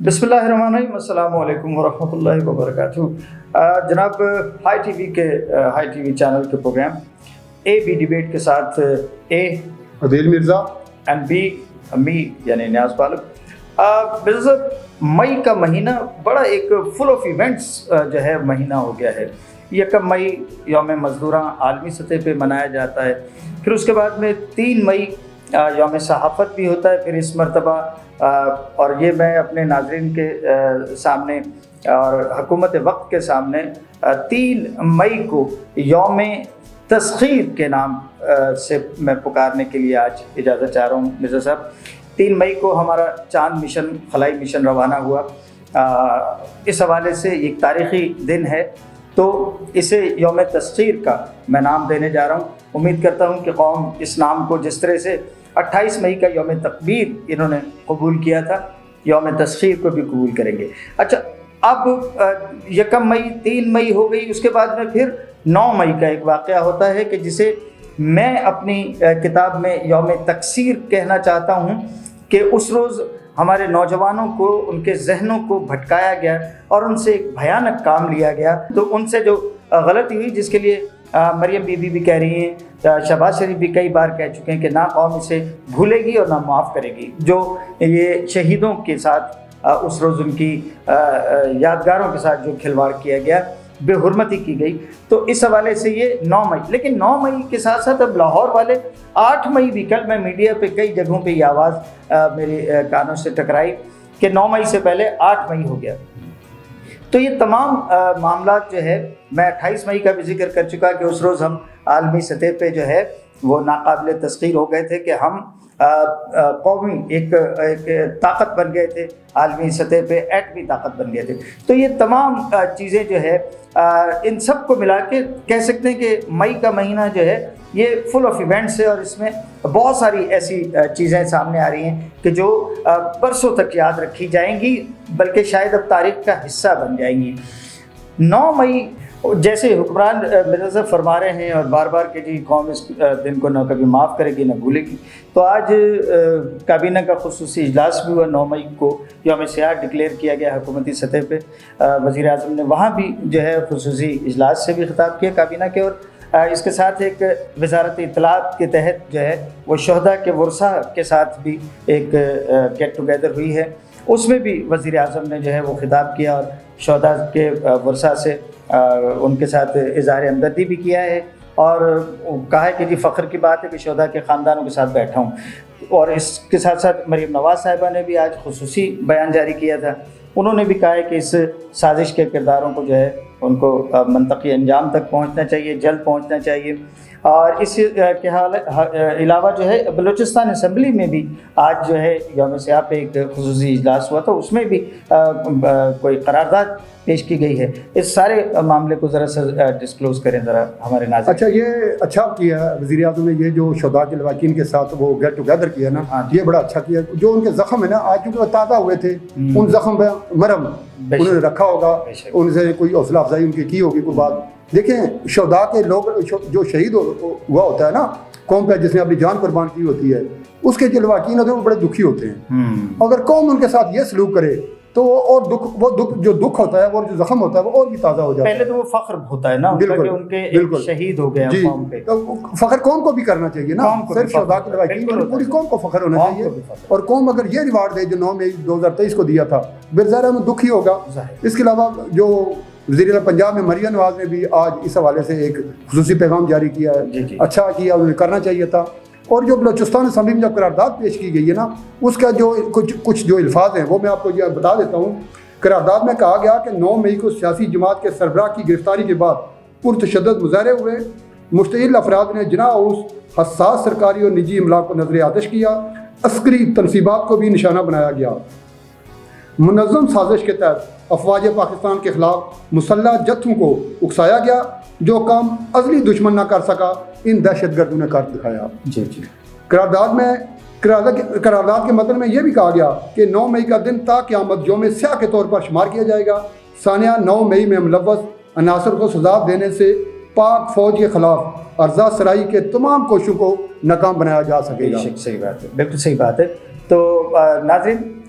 بسم اللہ الرحمن الرحیم، السلام علیکم ورحمۃ اللہ وبرکاتہ۔ جناب ہائی ٹی وی چینل کے پروگرام اے بی ڈیبیٹ کے ساتھ اے عدیل مرزا اینڈ بی می یعنی نیاز پالک۔ مئی کا مہینہ بڑا ایک فل آف ایونٹس جو ہے مہینہ ہو گیا ہے۔ 1 مئی یوم مزدوراں عالمی سطح پہ منایا جاتا ہے، پھر اس کے بعد میں 3 مئی یوم صحافت بھی ہوتا ہے، پھر اس مرتبہ اور یہ میں اپنے ناظرین کے سامنے اور حکومت وقت کے سامنے 3 مئی کو یوم تسخیر کے نام سے میں پکارنے کے لیے آج اجازت چاہ رہا ہوں مرزا صاحب۔ 3 مئی کو ہمارا چاند مشن، خلائی مشن روانہ ہوا۔ اس حوالے سے ایک تاریخی دن ہے، تو اسے یوم تسخیر کا میں نام دینے جا رہا ہوں۔ امید کرتا ہوں کہ قوم اس نام کو جس طرح سے 28 مئی کا یوم تکبیر انہوں نے قبول کیا تھا، یوم تسخیر کو بھی قبول کریں گے۔ اچھا، اب 1 مئی 3 مئی ہو گئی، اس کے بعد میں پھر 9 مئی کا ایک واقعہ ہوتا ہے کہ جسے میں اپنی کتاب میں یوم تکثیر کہنا چاہتا ہوں کہ اس روز ہمارے نوجوانوں کو ان کے ذہنوں کو بھٹکایا گیا اور ان سے ایک بھیانک کام لیا گیا۔ تو ان سے جو غلطی ہوئی، جس کے لیے مریم بی بی بھی کہہ رہی ہیں، شہباز شریف بھی کئی بار کہہ چکے ہیں کہ نہ قوم اسے بھولے گی اور نہ معاف کرے گی، جو یہ شہیدوں کے ساتھ اس روز ان کی یادگاروں کے ساتھ جو کھلواڑ کیا گیا، بے حرمتی کی گئی۔ تو اس حوالے سے یہ 9 مئی، لیکن 9 مئی کے ساتھ ساتھ اب لاہور والے 8 مئی بھی، کل میں میڈیا پہ کئی جگہوں پہ یہ آواز میرے کانوں سے ٹکرائی کہ 9 مئی سے پہلے 8 مئی ہو گیا۔ تو یہ تمام معاملات جو ہے، میں 28 مئی کا بھی ذکر کر چکا کہ اس روز ہم عالمی سطح پہ جو ہے وہ ناقابل تسخیر ہو گئے تھے کہ ہم قومی ایک طاقت بن گئے تھے، عالمی سطح پہ ایٹمی طاقت بن گئے تھے۔ تو یہ تمام چیزیں جو ہے ان سب کو ملا کے کہہ سکتے ہیں کہ مئی کا مہینہ جو ہے یہ فل آف ایونٹس ہے، اور اس میں بہت ساری ایسی چیزیں سامنے آ رہی ہیں کہ جو برسوں تک یاد رکھی جائیں گی، بلکہ شاید اب تاریخ کا حصہ بن جائیں گی۔ 9 مئی جیسے حکمران مرزا صاحب فرما رہے ہیں اور بار بار کہ جی قوم اس دن کو نہ کبھی معاف کرے گی نہ بھولے گی، تو آج کابینہ کا خصوصی اجلاس بھی ہوا۔ 9 مئی کو یوم سیاحت ڈکلیئر کیا گیا حکومتی سطح پہ۔ وزیر اعظم نے وہاں بھی جو ہے خصوصی اجلاس سے بھی خطاب کیا کابینہ کے، اور اس کے ساتھ ایک وزارت اطلاعات کے تحت جو ہے وہ شہداء کے ورثاء کے ساتھ بھی ایک گیٹ ٹوگیدر ہوئی ہے۔ اس میں بھی وزیر اعظم نے جو ہے وہ خطاب کیا اور شہداء کے ورثاء سے ان کے ساتھ اظہار ہمدردی بھی کیا ہے، اور کہا ہے کہ جی فخر کی بات ہے کہ شہداء کے خاندانوں کے ساتھ بیٹھا ہوں۔ اور اس کے ساتھ ساتھ مریم نواز صاحبہ نے بھی آج خصوصی بیان جاری کیا تھا۔ انہوں نے بھی کہا ہے کہ اس سازش کے کرداروں کو جو ہے ان کو منطقی انجام تک پہنچنا چاہیے، جلد پہنچنا چاہیے۔ اور اس کے علاوہ جو ہے بلوچستان اسمبلی میں بھی آج جو ہے یوم سیاح پہ ایک خصوصی اجلاس ہوا، تو اس میں بھی کوئی قرارداد پیش کی گئی ہے۔ اس سارے معاملے کو ذرا سا ڈسکلوز کریں ذرا ہمارے ناظرین۔ اچھا، یہ اچھا کیا ہے وزیر اعظم نے، یہ جو شہداء کے لواحقین کے ساتھ وہ گیٹ ٹوگیدر کیا نا، یہ بڑا اچھا کیا۔ جو ان کے زخم ہے نا، آج چونکہ وہ تازہ ہوئے تھے، ان زخم پہ مرہم انہوں نے رکھا ہوگا، ان سے کوئی حوصلہ افزائی ان کی ہوگی کوئی بات۔ دیکھیں، شہداء کے لوگ جو شہید ہوا ہوتا ہے نا قوم پہ، جس نے اپنی جان قربان کی ہوتی ہے، اس کے جو لواحقین ہوتے ہیں وہ بڑے دکھی ہوتے ہیں۔ اگر قوم ان کے ساتھ یہ سلوک کرے تو اور جو دکھ ہوتا ہے، وہ جو زخم ہوتا ہے وہ اور بھی تازہ ہو جاتا ہے۔ پہلے تو وہ فخر ہوتا ہے نا کہ ان کے ایک شہید ہو گئے قوم پہ، تو فخر قوم کو بھی کرنا چاہیے نا، صرف شہداء کے لواحقین، پوری قوم کو فخر ہونا چاہیے۔ اور قوم اگر یہ ریوارڈ دے جو 9 مئی 2023 کو دیا تھا، بظاہر میں دکھی ہوگا۔ اس کے علاوہ جو وزیر اعلیٰ پنجاب میں مریم نواز نے بھی آج اس حوالے سے ایک خصوصی پیغام جاری کیا ہے، اچھا کیا، انہوں نے کرنا چاہیے تھا۔ اور جو بلوچستان اسمبلی میں جب قرارداد پیش کی گئی ہے نا، اس کا جو کچھ جو الفاظ ہیں وہ میں آپ کو یہ بتا دیتا ہوں۔ قرارداد میں کہا گیا کہ 9 مئی کو سیاسی جماعت کے سربراہ کی گرفتاری کے بعد پرتشدد مظاہرے ہوئے، مشتعل افراد نے جناح اس حساس سرکاری اور نجی املاک کو نظر آتش کیا، عسکری تنصیبات کو بھی نشانہ بنایا گیا۔ منظم سازش کے تحت افواج پاکستان کے خلاف مسلح جتھوں کو اکسایا گیا، جو کام ازلی دشمن نہ کر سکا ان دہشت گردوں نے کر دکھایا۔ قرارداد کے متن میں یہ بھی کہا گیا کہ 9 مئی کا دن تا قیامت یوم سیاہ کے طور پر شمار کیا جائے گا۔ ثانیہ 9 مئی میں ملوث عناصر کو سزا دینے سے پاک فوج کے خلاف ارضا سرائی کے تمام کوششوں کو ناکام بنایا جا سکے گا۔ صحیح بات ہے، بالکل صحیح بات ہے۔ تو ناظرین،